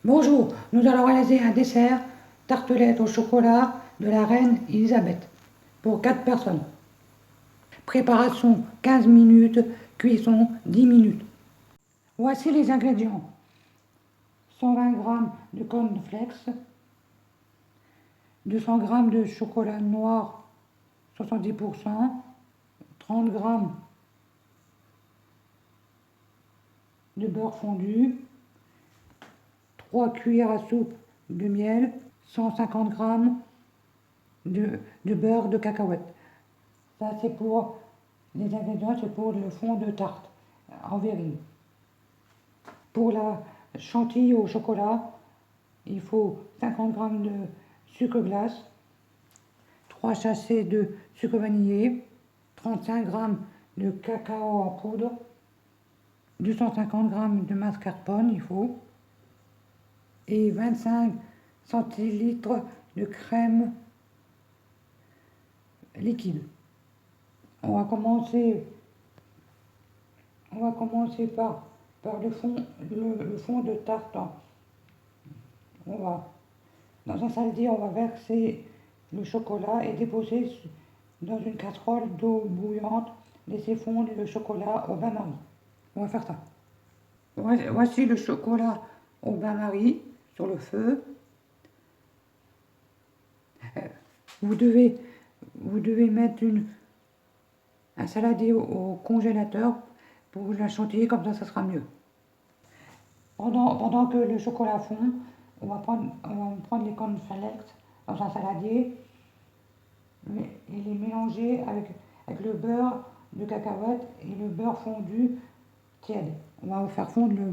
Bonjour, nous allons réaliser un dessert tartelette au chocolat de la reine Elisabeth pour 4 personnes. Préparation 15 minutes, cuisson 10 minutes. Voici les ingrédients. 120 g de cornflakes, 200 g de chocolat noir 70%, 30 g de beurre fondu, 3 cuillères à soupe de miel, 150 g de beurre de cacahuète. Ça, c'est pour les ingrédients, c'est pour le fond de tarte en verrine. Pour la chantilly au chocolat, il faut 50 g de sucre glace, 3 sachets de sucre vanillé, 35 g de cacao en poudre, 250 g de mascarpone, il faut, et 25 centilitres de crème liquide. On va commencer par le fond de tarte. Dans un saladier, on va verser le chocolat et déposer dans une casserole d'eau bouillante. Laisser fondre le chocolat au bain-marie. On va faire ça. Voici le chocolat au bain-marie sur le feu. Vous devez mettre un saladier au congélateur pour la chantilly, comme ça sera mieux. Pendant que le chocolat fond, on va prendre les cornflakes dans un saladier et les mélanger avec le beurre de cacahuète et le beurre fondu tiède. On va faire fondre le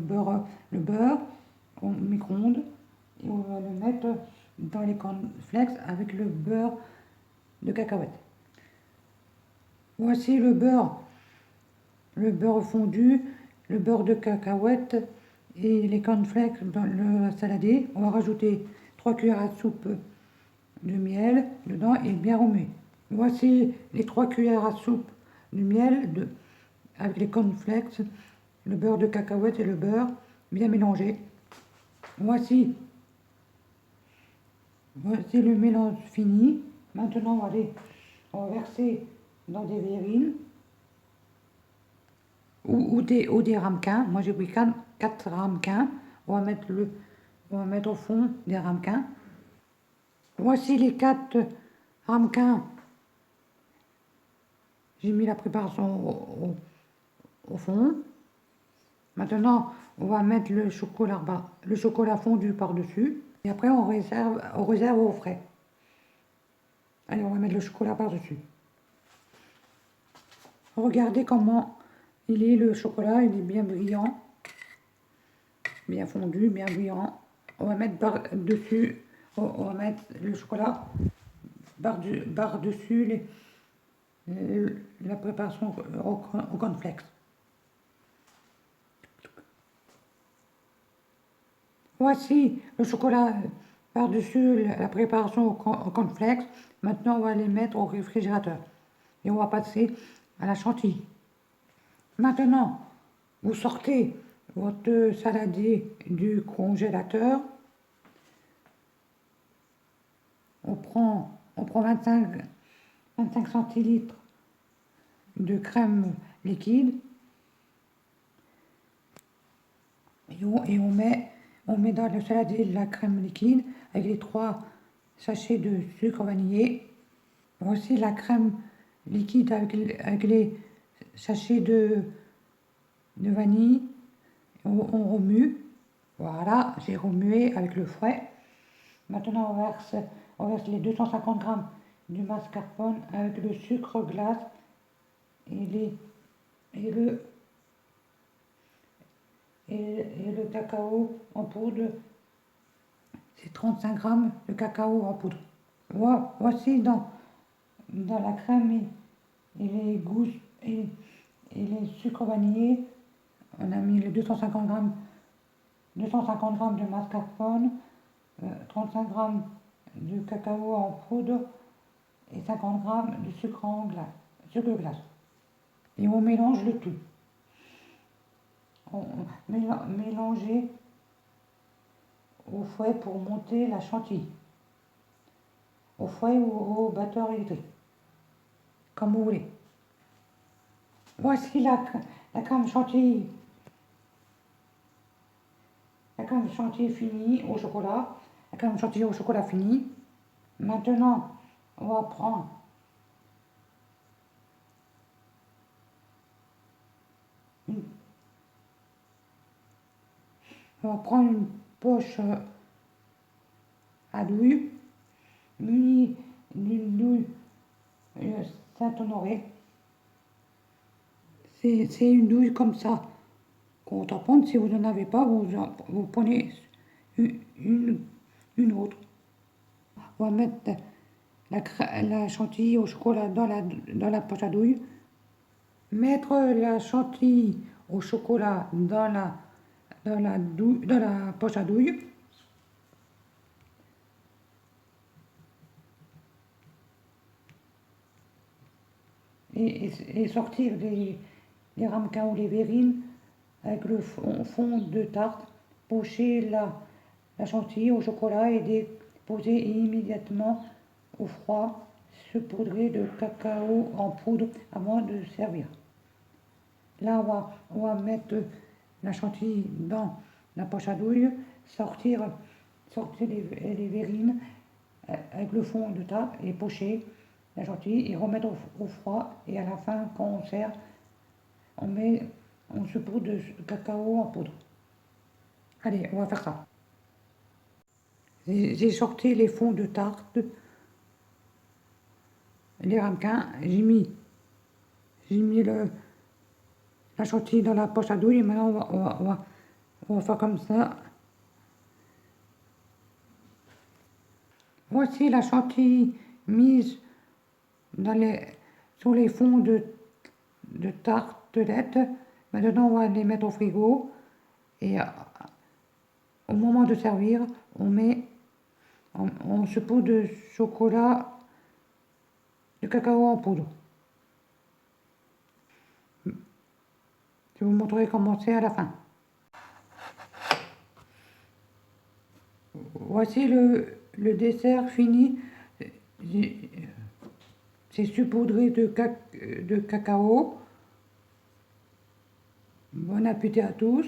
beurre au micro-ondes et on va le mettre dans les cornflakes avec le beurre de cacahuète. Voici le beurre fondu, le beurre de cacahuète et les cornflakes dans le saladier. On va rajouter 3 cuillères à soupe de miel dedans et bien remuer. Voici les 3 cuillères à soupe de miel avec les cornflakes, le beurre de cacahuète et le beurre bien mélangé. Voici le mélange fini. Maintenant, on va verser dans des verrines ou des ramequins. Moi, j'ai pris 4 ramequins. On va mettre au fond des ramequins. Voici les 4 ramequins. J'ai mis la préparation au fond. Maintenant, on va mettre le chocolat fondu par-dessus. Et après, on réserve au frais. Allez, on va mettre le chocolat par-dessus. Regardez comment il est le chocolat, il est bien brillant, bien fondu, bien brillant. On va mettre par-dessus, on va mettre le chocolat par-dessus la préparation au cornflakes. Voici le chocolat par-dessus la préparation au cornflakes. Maintenant, on va les mettre au réfrigérateur. Et on va passer à la chantilly. Maintenant, vous sortez votre saladier du congélateur. On prend 25 centilitres de crème liquide et on met dans le saladier de la crème liquide avec les 3 sachets de sucre vanillé. Voici la crème liquide avec les sachets de vanille. On remue. Voilà, j'ai remué avec le fouet. Maintenant, on verse les 250 g du mascarpone avec le sucre glace et le cacao en poudre. C'est 35 g de cacao en poudre. Voici dans la crème et les gousses et les sucres vanillés. On a mis les 250 g de mascarpone, 35 g de cacao en poudre et 50 g de sucre glace. Et on mélange le tout. On mélanger au fouet pour monter la chantilly. Au fouet ou au batteur électrique, comme vous voulez. Voici la crème chantilly. La crème chantilly finie au chocolat. La crème chantilly au chocolat finie. Maintenant, on va prendre une, une poche à douille munie d'une douille Saint-Honoré. C'est une douille comme ça qu'on va prendre. Si vous n'en avez pas, vous prenez une autre. On va mettre la chantilly au chocolat dans la poche à douille. Mettre la chantilly au chocolat dans la poche à douille. Et sortir les ramequins ou les verrines avec le fond de tarte. Pocher la chantilly au chocolat et déposer immédiatement au froid. Saupoudrer de cacao en poudre avant de servir. Là, on va mettre la chantilly dans la poche à douille, sortir les verrines avec le fond de tarte et pocher la chantilly et remettre au froid. Et à la fin, quand on sert, on saupoudre de cacao en poudre. Allez, on va faire ça. J'ai sorti les fonds de tarte, les ramequins, j'ai mis la chantilly dans la poche à douille. Et maintenant, on va faire comme ça. Voici la chantilly mise sur les fonds de tartelette. Maintenant, on va les mettre au frigo. Et au moment de servir, on se saupoudre de chocolat, de cacao en poudre. Je vous montrerai comment c'est à la fin. Voici le dessert fini. C'est saupoudré de cacao. Bon appétit à tous.